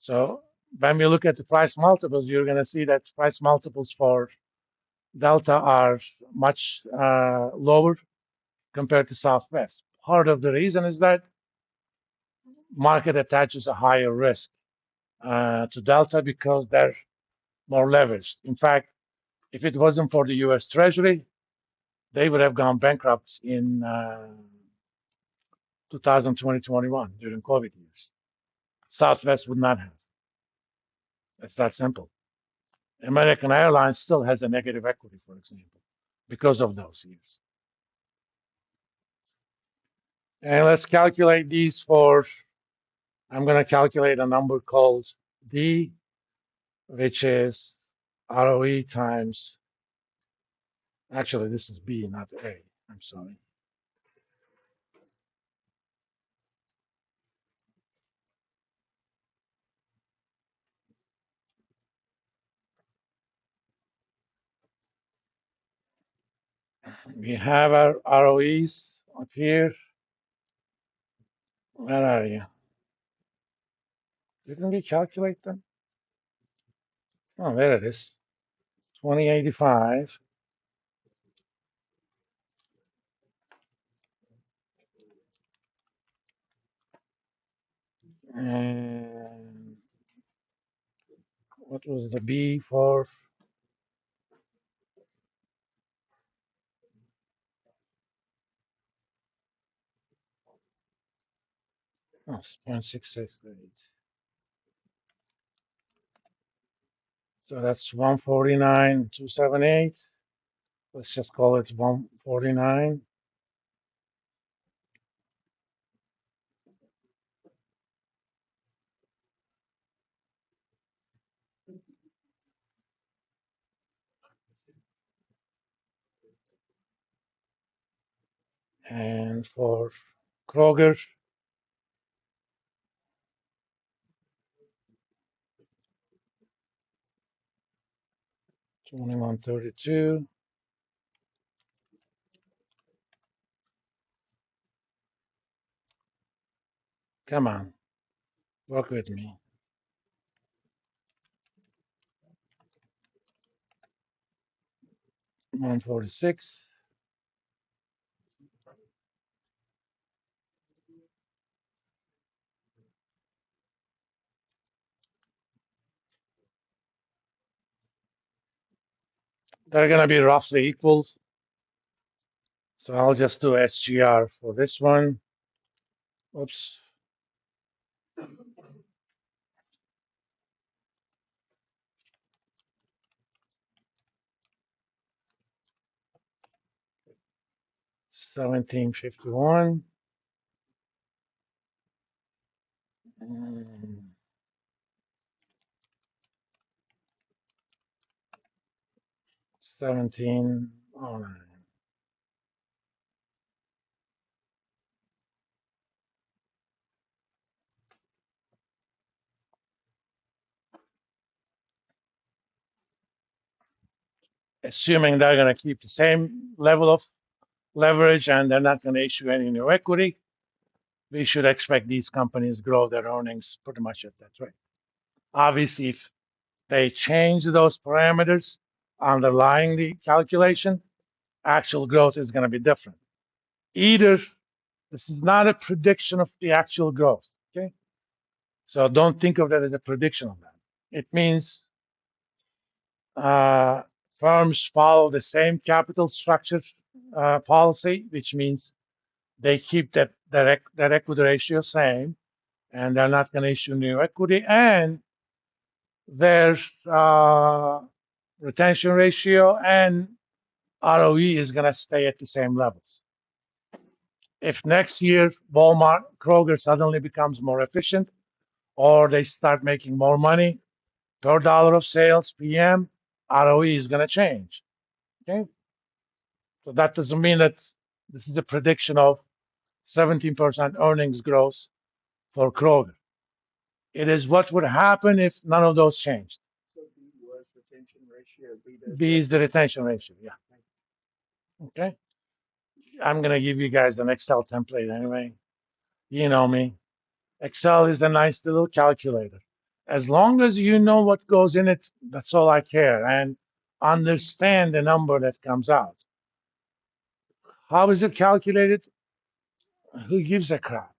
So when we look at the price multiples, you're going to see that price multiples for Delta are much lower compared to Southwest. Part of the reason is that market attaches a higher risk to Delta because they're more leveraged. In fact, if it wasn't for the U.S. Treasury, they would have gone bankrupt in 2020-21 during COVID years. Southwest would not have. It's that simple. American Airlines still has a negative equity, for example, because of those years. And let's calculate these for, I'm going to calculate a number called D, which is ROE times, actually, this is B, not A. I'm sorry. We have our ROEs up here. Where are you? Didn't we calculate them? Oh, there it is. 2085. And what was the B for? Oh, 0.668. So that's 149,278. Let's just call it 149. And for Kroger, 2132. Come on, work with me. 146. They're going to be roughly equal. So I'll just do SGR for this one. Oops. $17.51. 1709. Assuming they're going to keep the same level of leverage and they're not going to issue any new equity, we should expect these companies grow their earnings pretty much at that rate. Obviously, if they change those parameters underlying the calculation, actual growth is going to be different. Either this is not a prediction of the actual growth, okay? So don't think of that as a prediction of that. It means firms follow the same capital structure policy, which means they keep that equity ratio same, and they're not going to issue new equity, and their retention ratio and ROE is going to stay at the same levels. If next year Walmart, Kroger suddenly becomes more efficient, or they start making more money per dollar of sales PM, ROE is going to change. Okay, so that doesn't mean that this is a prediction of 17% earnings growth for Kroger. It is what would happen if none of those changed. So B was retention ratio. B is the retention ratio. Yeah. Okay. I'm gonna give you guys an Excel template anyway. You know me. Excel is a nice little calculator. As long as you know what goes in it, that's all I care. And understand the number that comes out. How is it calculated? Who gives a crap?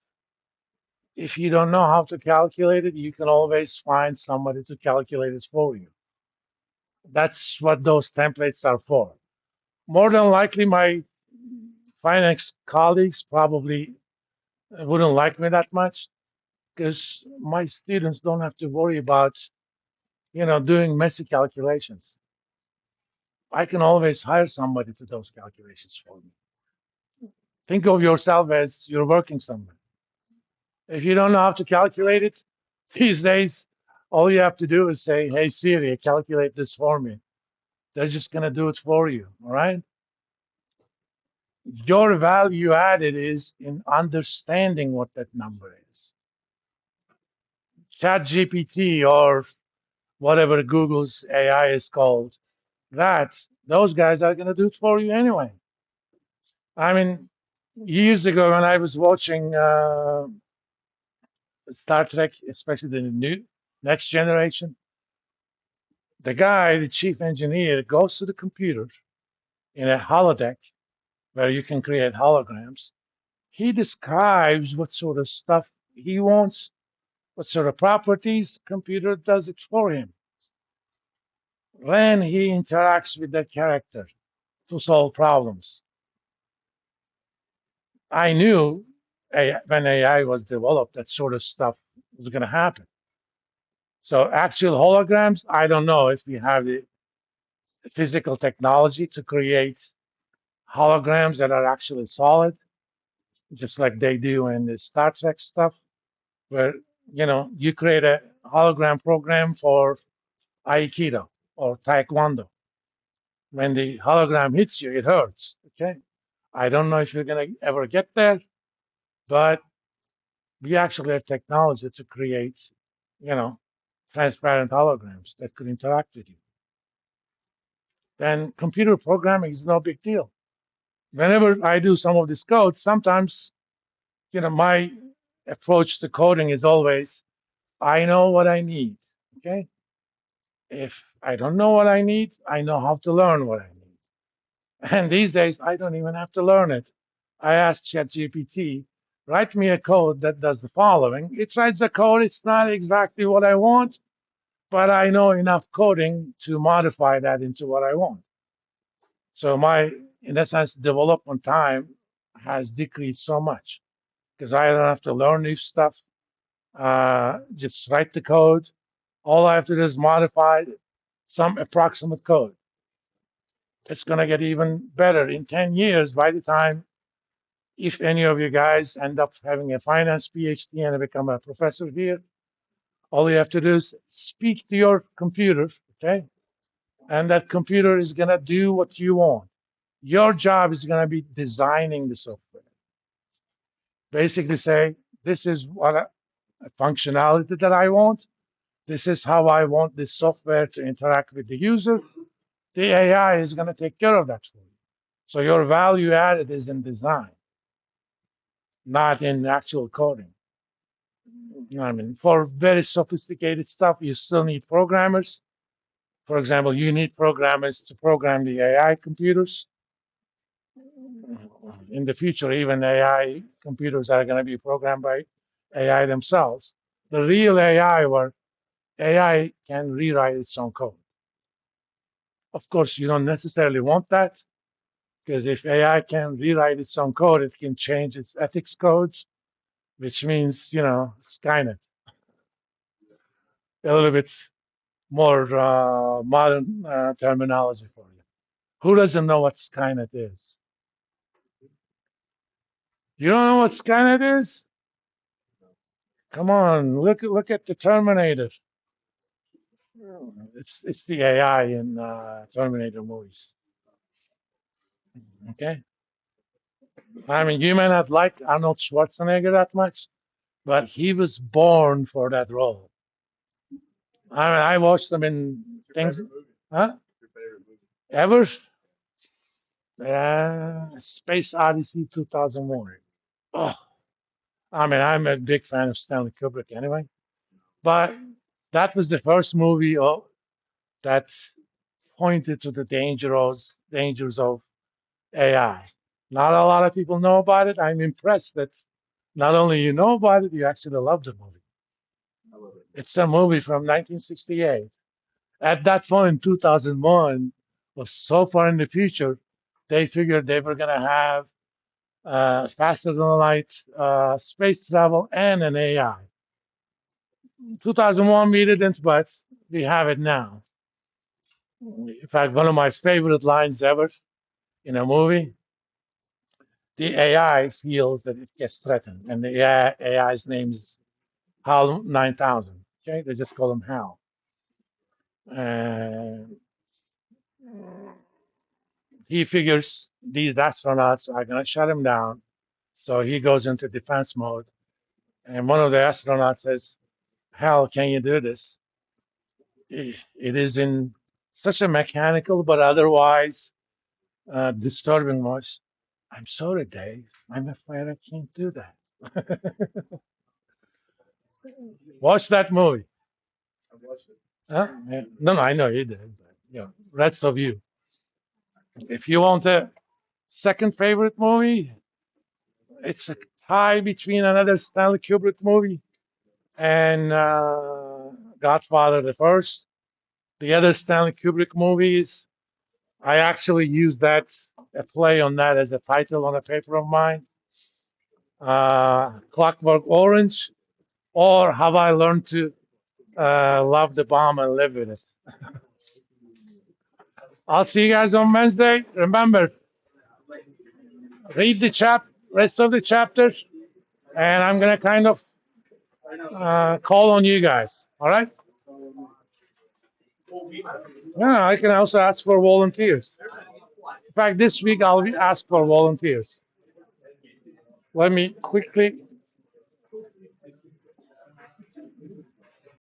If you don't know how to calculate it, you can always find somebody to calculate it for you. That's what those templates are for. More than likely, my finance colleagues probably wouldn't like me that much because my students don't have to worry about, doing messy calculations. I can always hire somebody to do those calculations for me. Think of yourself as you're working somewhere. If you don't know how to calculate it, these days, all you have to do is say, "Hey Siri, calculate this for me." They're just going to do it for you. All right. Your value added is in understanding what that number is. Chat GPT or whatever Google's AI is called, those guys are going to do it for you anyway. I mean, years ago when I was watching Star Trek, especially the new next generation, the guy, the chief engineer, goes to the computer in a holodeck where you can create holograms. He describes what sort of stuff he wants, what sort of properties. The computer does it for him. Then he interacts with the character to solve problems. I knew when AI was developed, that sort of stuff was going to happen. So actual holograms, I don't know if we have the physical technology to create holograms that are actually solid, just like they do in the Star Trek stuff, where you create a hologram program for Aikido or Taekwondo. When the hologram hits you, it hurts. Okay, I don't know if you're gonna ever get there, but we actually have technology to create, you know, transparent holograms that could interact with you. Then computer programming is no big deal. Whenever I do some of this code, sometimes, my approach to coding is always, I know what I need. Okay. If I don't know what I need, I know how to learn what I need. And these days, I don't even have to learn it. I ask ChatGPT, write me a code that does the following. It writes the code. It's not exactly what I want, but I know enough coding to modify that into what I want. So in essence, development time has decreased so much because I don't have to learn new stuff. Just write the code. All I have to do is modify some approximate code. It's going to get even better in 10 years by the time, if any of you guys end up having a finance PhD and become a professor here, all you have to do is speak to your computer, okay? And that computer is going to do what you want. Your job is going to be designing the software. Basically say, this is what a functionality that I want. This is how I want this software to interact with the user. The AI is going to take care of that for you. So your value added is in design, not in actual coding. I mean, for very sophisticated stuff, you still need programmers. For example, you need programmers to program the AI computers. In the future, even AI computers are going to be programmed by AI themselves. The real AI, where AI can rewrite its own code. Of course, you don't necessarily want that, because if AI can rewrite its own code, it can change its ethics codes, which means, Skynet. A little bit more modern terminology for you. Who doesn't know what Skynet is? You don't know what Skynet is? Come on, look at the Terminator. It's the AI in Terminator movies. Okay, I mean, you may not like Arnold Schwarzenegger that much, but he was born for that role. I mean, I watched him in things. Huh? Ever? Space Odyssey 2001. Oh, I mean, I'm a big fan of Stanley Kubrick anyway. But That was the first movie that pointed to the dangers of AI. Not a lot of people know about it. I'm impressed that not only you know about it, you actually love the movie. It's a movie from 1968. At that point, 2001 was so far in the future, they figured they were going to have faster than light space travel and an AI. 2001 we didn't, but we have it now. In fact, one of my favorite lines ever in a movie, the AI feels that it gets threatened, and the AI's name is HAL 9000. Okay, they just call him HAL. And he figures these astronauts are going to shut him down. So he goes into defense mode. And one of the astronauts says, "Hal, can you do this?" It is in such a mechanical but otherwise disturbing voice. "I'm sorry, Dave. I'm afraid I can't do that." Watch that movie. Huh? Yeah. No, no, I know you did. But, rest of you. If you want a second favorite movie, it's a tie between another Stanley Kubrick movie and Godfather the First. The other Stanley Kubrick movies, I actually used that a play on that as a title on a paper of mine. Clockwork Orange, or Have I Learned to Love the Bomb and Live with It? I'll see you guys on Wednesday. Remember, read the rest of the chapters, and I'm gonna kind of call on you guys. All right? Yeah, I can also ask for volunteers. In fact, this week I'll ask for volunteers. Let me quickly